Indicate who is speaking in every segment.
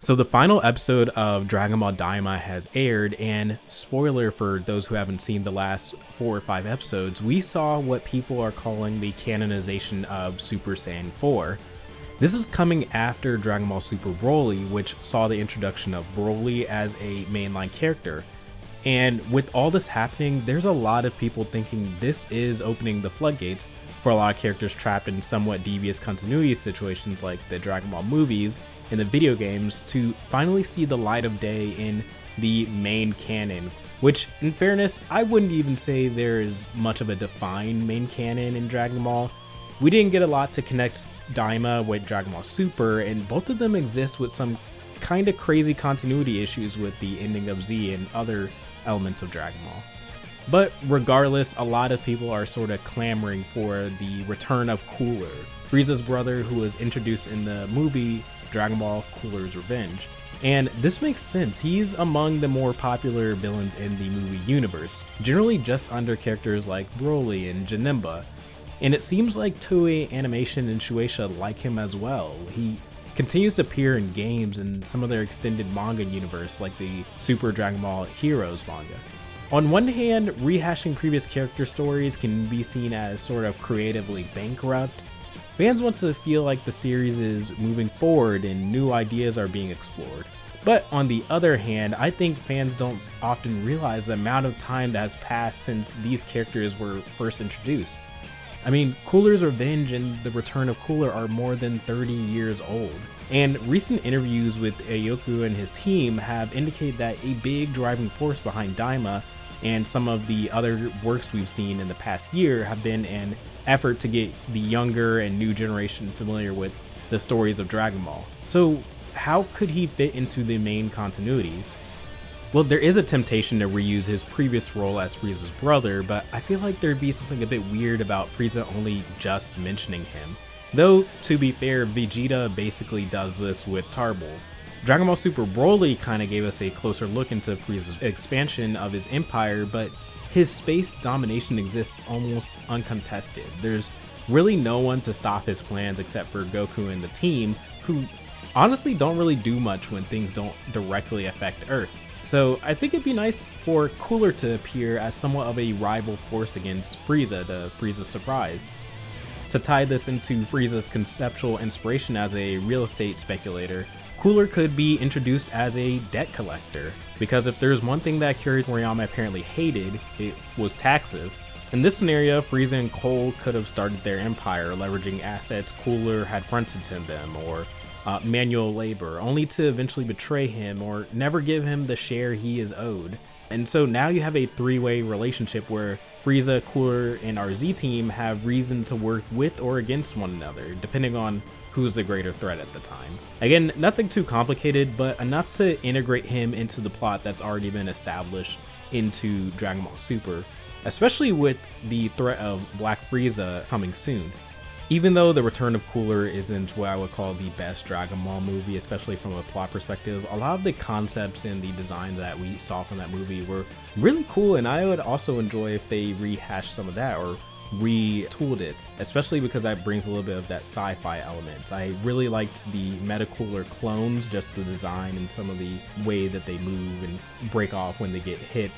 Speaker 1: So the final episode of Dragon Ball Daima has aired, and spoiler for those who haven't seen the last 4 or 5 episodes, we saw what people are calling the canonization of Super Saiyan 4. This is coming after Dragon Ball Super Broly, which saw the introduction of Broly as a mainline character. And with all this happening, there's a lot of people thinking this is opening the floodgates for a lot of characters trapped in somewhat devious continuity situations like the Dragon Ball movies and the video games to finally see the light of day in the main canon, which in fairness, I wouldn't even say there is much of a defined main canon in Dragon Ball. We didn't get a lot to connect Daima with Dragon Ball Super, and both of them exist with some kind of crazy continuity issues with the ending of Z and other elements of Dragon Ball. But regardless, a lot of people are sort of clamoring for the return of Cooler, Frieza's brother who was introduced in the movie Dragon Ball Cooler's Revenge. And this makes sense, he's among the more popular villains in the movie universe, generally just under characters like Broly and Janemba. And it seems like Toei Animation and Shueisha like him as well. He continues to appear in games and some of their extended manga universe like the Super Dragon Ball Heroes manga. On one hand, rehashing previous character stories can be seen as sort of creatively bankrupt. Fans want to feel like the series is moving forward and new ideas are being explored. But on the other hand, I think fans don't often realize the amount of time that has passed since these characters were first introduced. I mean, Cooler's Revenge and the Return of Cooler are more than 30 years old. And recent interviews with Aoku and his team have indicated that a big driving force behind Daima and some of the other works we've seen in the past year have been an effort to get the younger and new generation familiar with the stories of Dragon Ball. So how could he fit into the main continuities? Well, there is a temptation to reuse his previous role as Frieza's brother, but I feel like there'd be something a bit weird about Frieza only just mentioning him. Though, to be fair, Vegeta basically does this with Tarbell. Dragon Ball Super Broly kind of gave us a closer look into Frieza's expansion of his empire, but his space domination exists almost uncontested. There's really no one to stop his plans except for Goku and the team, who honestly don't really do much when things don't directly affect Earth. So I think it'd be nice for Cooler to appear as somewhat of a rival force against Frieza, to Frieza's surprise. To tie this into Frieza's conceptual inspiration as a real estate speculator, Cooler could be introduced as a debt collector, because if there's one thing that Akira Toriyama apparently hated, it was taxes. In this scenario, Frieza and Cole could have started their empire leveraging assets Cooler had fronted to them, or manual labor, only to eventually betray him or never give him the share he is owed. And so now you have a three-way relationship where Frieza, Cooler, and our Z team have reason to work with or against one another, depending on who's the greater threat at the time. Again, nothing too complicated, but enough to integrate him into the plot that's already been established into Dragon Ball Super, especially with the threat of Black Frieza coming soon. Even though The Return of Cooler isn't what I would call the best Dragon Ball movie, especially from a plot perspective, a lot of the concepts and the design that we saw from that movie were really cool, and I would also enjoy if they rehashed some of that or retooled it, especially because that brings a little bit of that sci-fi element. I really liked the Metacooler clones, just the design and some of the way that they move and break off when they get hit.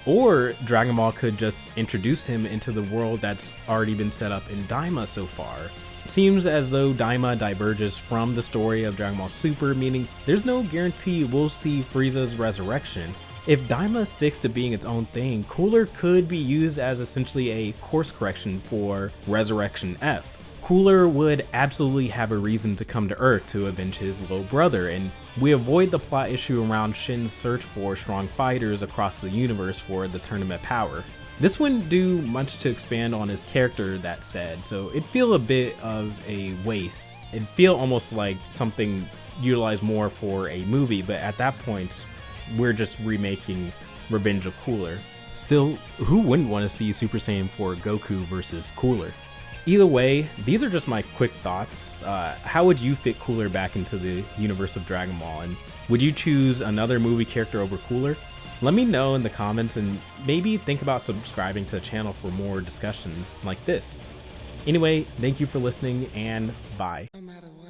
Speaker 1: Or Dragon Ball could just introduce him into the world that's already been set up in Daima so far. It seems as though Daima diverges from the story of Dragon Ball Super, meaning there's no guarantee we'll see Frieza's resurrection. If Daima sticks to being its own thing, Cooler could be used as essentially a course correction for Resurrection F. Cooler would absolutely have a reason to come to Earth to avenge his little brother, and we avoid the plot issue around Shin's search for strong fighters across the universe for the tournament power. This wouldn't do much to expand on his character, that said, so it'd feel a bit of a waste. It'd feel almost like something utilized more for a movie, but at that point, we're just remaking Revenge of Cooler. Still, who wouldn't want to see Super Saiyan 4 Goku versus Cooler? Either way, these are just my quick thoughts. How would you fit Cooler back into the universe of Dragon Ball, and would you choose another movie character over Cooler? Let me know in the comments, and maybe think about subscribing to the channel for more discussion like this. Anyway, thank you for listening, and bye.
Speaker 2: No matter what.